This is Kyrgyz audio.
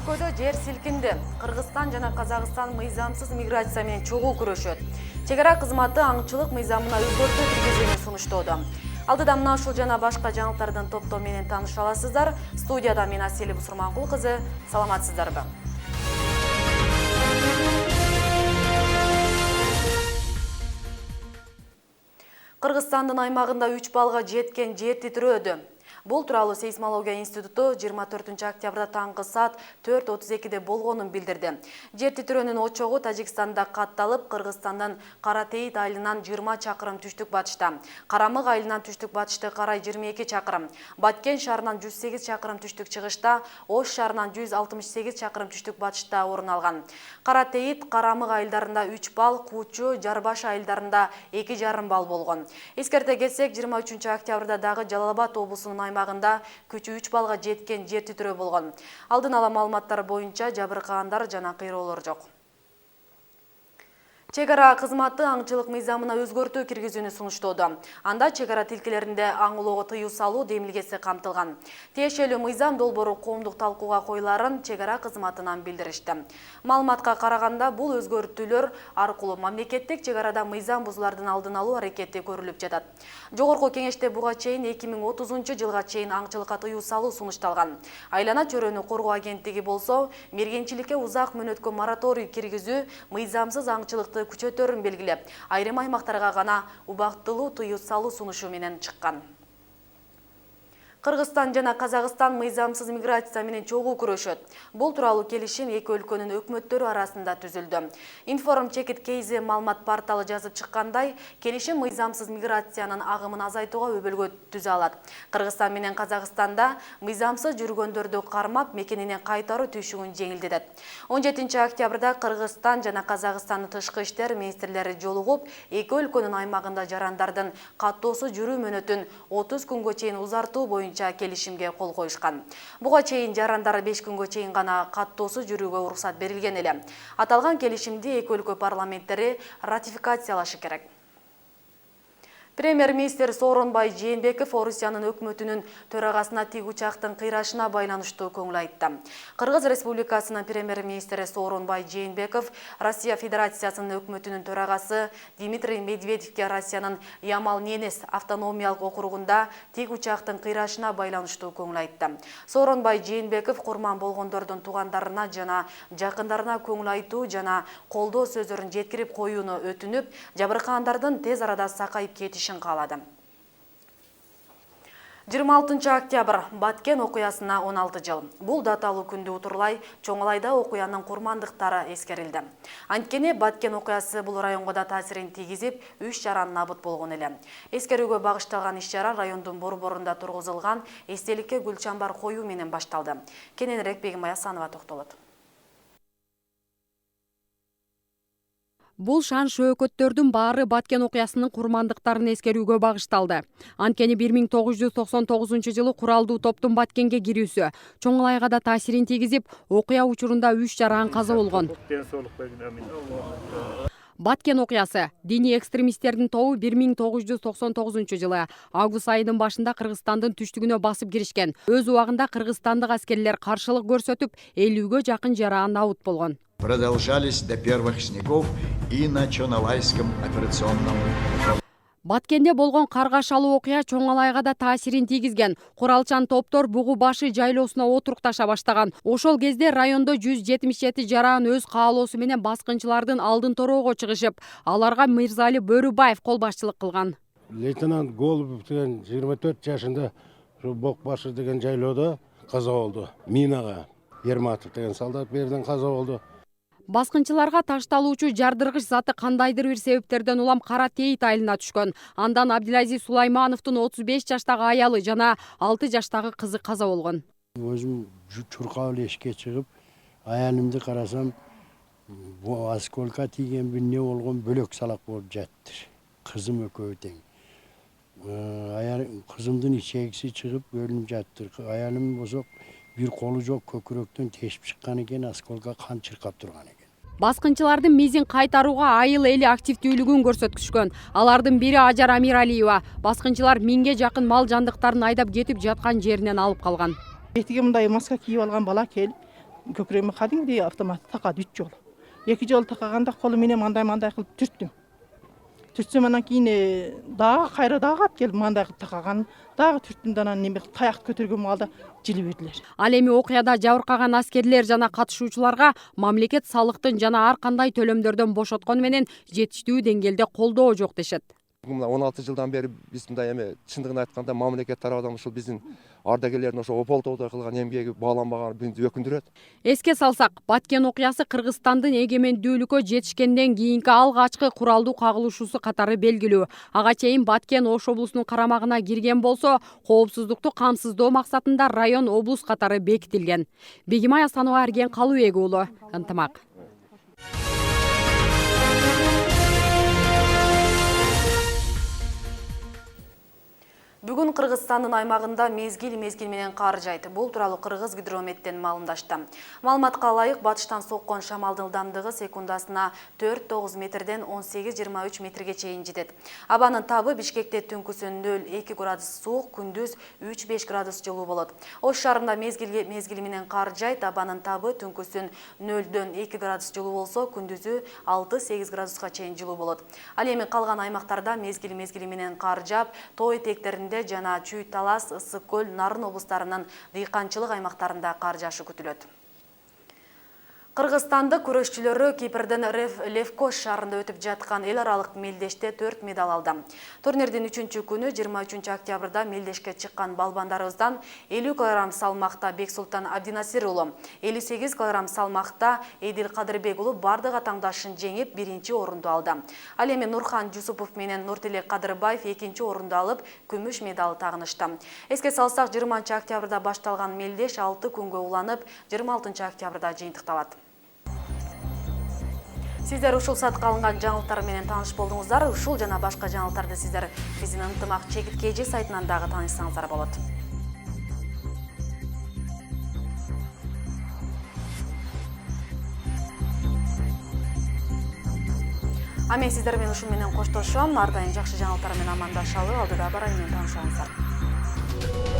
өлкөдө жер силкинди. Кыргызстан жана Казакстан мыйзамсыз миграция менен чогуу күрөшөт. Чегара кызматы аңчылык мыйзамына өзгөртүү киргизүүнү сунуштоодо. Алдыда мына ушул жана башка жаңылыктардын топтоо менен тааныша аласыздар. Студияда мен Асель Бусурманкул кызы. Саламатсыздарбы? Кыргызстандын аймагында 3 балга жеткен жер титирөөдө. Бул тууралуу сейсмология институту 24 октябрда таңкы саат 4:32 болгонун билдирди. Жер титирөөнүн очогу Тажикстанда катталып, Кыргызстандан Каратейит айылынан 20 чакырым түштүк батышта, Карамык айылынан түштүк батышты карай 22 чакырым, Баткен шаарынан 108 чакырым түштүк чыгышта, Ош шаарынан 168 чакырым түштүк батышта орун алган. Каратейит, Карамык айылдарында 3 балл, Куучу, Жарбаш айылдарында 2,5 балл болгон. Эскерте кетсек, 23 октябрда дагы Жалал Абад облусунун аймагында күчү 3 балга жеткен жер титирөө болгон. Алдын ала маалыматтар боюнча жабыркагандар жана кыйроолор жок. Чегара кызматы аңчылык мыйзамына өзгөртүү киргизүүнү сунуштоодо. Анда чегара тилкелеринде аңылоого тыюу салуу демилгеси камтылган. Тиешелүү мыйзам долбоору коомдук талкууга коюларын чегара кызматынан билдиришти. Маалыматка караганда, бул өзгөртүүлөр аркылуу мамлекеттик чегарада мыйзам бузуулардын алдын алуу аракети көрүлүп жатат. Жогорку кеңеште буга чейин 2030 жылга чейин аңчылыкка тыюу салуу сунушталган. Айлана чөйрөнү коргоо агенттиги болсо, мергенчиликке узак мөөнөткө мораторий киргизүү мыйзамсыз аңчылыкты күчөтөрүн белгилеп, айрым аймактарга гана убактылуу тыюу салуу сунушу менен чыккан. Кыргызстан жана Казакстан мыйзамсыз миграция менен чогуу күрөшөт. Бул тууралуу келишим эки өлкөнүн өкмөттөрү арасында түзүлдү. Информ Чекит Кейзи маалымат порталы жазып чыккандай, келишим мыйзамсыз миграциянын агымын азайтууга өбөлгө түзө алат. Кыргызстан менен Казакстанда мыйзамсыз жүргөндөрдү кармап, мекенинен кайтаруу түйшүгүн жеңилдетет. 17 октябрда Кыргызстан жана Казакстандын тышкы иштер министрлери жолугуп, эки өлкөнүн аймагында жарандардын каттоосуз жүрүү мөөнөтүн 30 күнгө чейин узартуу боюнча келишимге кол коюшкан. Буга чейин жарандар 5 күнгө чейин гана каттоосуз жүрүүгө уруксат берилген эле. Аталган келишимди эки өлкө парламенттери ратификациялашы керек. Премьер-министр Сооронбай Жээнбеков Орусиянын өкмөтүнүн төрагасына тик учактын кыйрашына байланыштуу көңүл айтты. Кыргыз Республикасынын премьер-министри Сооронбай Жээнбеков Россия Федерациясынын өкмөтүнүн төрагасы Дмитрий Медведевке Россиянын Ямал-Ненец автономиялык округунда тик учактын кыйрашына байланыштуу көңүл айтты. Сооронбай Жээнбеков курман болгондордун туугандарына жана жакындарына көңүл айтуу жана колдоо сөздөрүн жеткирип коюуну өтүнүп, жабыркагандардын тез арада сакайып кетишин каалады. 26 октябрь Баткен окуясына 16 жыл. Бул даталуу күндү утурлай Чоңалайда окуянын курмандыктары эскерилди. Анткени Баткен окуясы бул районго да таасирин тийгизип, 3 жаран набыт болгон эле. Эскерүүгө багышталган иш-чара райондун борборунда тургузулган эстеликке гүл чамбар коюу менен башталды. Кененирээк Бегим Аясанова токтолот. Бул шан шөөкөттөрдүн баары Баткен окуясынын курмандыктарын эскерүүгө багышталды. Анткени 1999 жылы куралдуу топтун Баткенге кирүүсү Чоңалайга да таасирин тийгизип, окуя учурунда 3 жаран каза болгон. Баткен окуясы диний экстремисттердин тобу 1999 жылы август айынын башында Кыргызстандын түштүгүнө басып киришкен. Өз убагында кыргызстандык аскерлер каршылык көрсөтүп, 50-гө жакын жаран набыт болгон. Продолжались до первых снегов и на Чоңалайском операционном. Баткенде болгон каргашалуу окуя Чоңалайга да таасирин тийгизген. Куралчан топтор бугу башы жайлоосуна отурукташа баштаган. Ошол кезде райондо 177 жаран өз каалоосу менен баскынчылардын алдын тороого чыгышып, аларга Мырзали Бөрүбаев кол башчылык кылган. Лейтенант Голубов деген 24 жашында Бок башы деген жайлоодо каза болду. Минага Ерматов деген солдат берден каза болду. Баскынчыларга ташталуучу жардыргыч заты кандайдыр бир себептерден улам Каратейит айылына түшкөн. Андан Абдилазиз Сулаймановдун 35 жаштагы аялы жана 6 жаштагы кызы каза болгон. Өзүм чуркап эле эшикке чыгып, аялымды карасам, бу осколка тийген бир не болгон бөлөк салак болуп жатты. Кызым экөө тең. Кызымдын ичегиси чыгып өлүнүп жатты. Аялым болсо бир колу жок, көкүрөктөн тешип чыккан экен, осколка кан чыркап турган экен. Баскынчылардын мизин кайтарууга айыл эли активдүүлүгүн көрсөткүшкөн. Алардын бири Ажар Амиралиева. Баскынчылар 1000ге жакын мал жандыктарын айдап кетип жаткан жеринен алып калган. Этиге мындай маска кийип алган бала келип, көкүрөгүмө кадимгидей автомат такады 3 жолу. 2 жолу такаганда колу менен мандай кылып түрттүм. Түртсөм анан кийин дагы кайра дагы алып келип мандай кылып такаган, дагы түрттүм да анан неме таяк көтөргөн маалда жылып бердилер. Ал эми окуяда жабыркаган аскерлер жана катышуучуларга мамлекет салыктын жана ар кандай төлөмдөрдөн бошоткону менен жетиштүү деңгээлде колдоо жок дешет. Мына 16 жылдан бери биз мындай эме чындыгын айтканда мамлекет тарабынан ушул биздин ардагерлердин ошо ополтоодо кылган эмгеги бааланбаганы бизди өкүндүрөт. Эске салсак, Баткен окуясы Кыргызстандын эгемендүүлүккө жетишкенден кийинки алгачкы куралдуу кагылышуусу катары белгилүү. Ага чейин Баткен Ош облусунун карамагына кирген болсо, коопсуздукту камсыздоо максатында район облус катары бекитилген. Бегимай Асанова, Эрген Калыбек уулу, Ынтымак. Бүгүн Кыргызстандын аймагында мезгил менен кар жайт. Бул тууралуу Кыргыз гидрометтен маалымдашты. Маалыматка ылайык, батыштан соккон шамалдын ылдамдыгы секундасына 4-9 метрден 18-23 метрге чейин жетет. Абанын табы Бишкекте түнкүсүн 0-2 градус суук, күндүз 3-5 градус жылуу болот. Ош шаарында мезгил менен кар жайт. Абанын табы түнкүсүн 0-дөн 2 градус жылуу болсо, күндүзү 6-8 градуска чейин жылуу болот. Ал эми калган аймактарда мезгил менен кар жаап, тоо этектеринде жана Чүй Талас, Ысык көл, Нарын облустарынын дыйканчылык аймактарында кар жаашы күтүлөт. Кыргызстандык күрөшчүлөрү Кипрден Левкош шаарында өтүп жаткан эл аралык мелдеште 4 медаль алды. Турнирдин 3-күнү 23 октябрда мелдешке чыккан балбандарыбыздан 50 кг салмакта Бексултан Абдинасир уулу, 58 кг салмакта Эдил Кадырбек уулу бардык атаңдашын жеңип 1-чи орунду алды. Ал эми Нурхан Жусупов менен Нуртилек Кадырбаев 2-чи орунду алып, күмүш медаль тагынышты. Эске салсак, 20 октябрда башталган мелдеш 6 күнгө уланып, 26 октябрда жыйынтыкталат. Сиздер ушул саатка алынган жаңылыктар менен тааныш болдуңуздар. Ушул жана башка жаңылыктарды сиздер биздин Ынтымак ЧК сайтынан дагы таанышсаңыздар болот. А мен сиздер менен ушул менен коштошом. Ар дайым жакшы жаңылыктар менен амандашалы. Алдыда бар менен таанышыңыздар.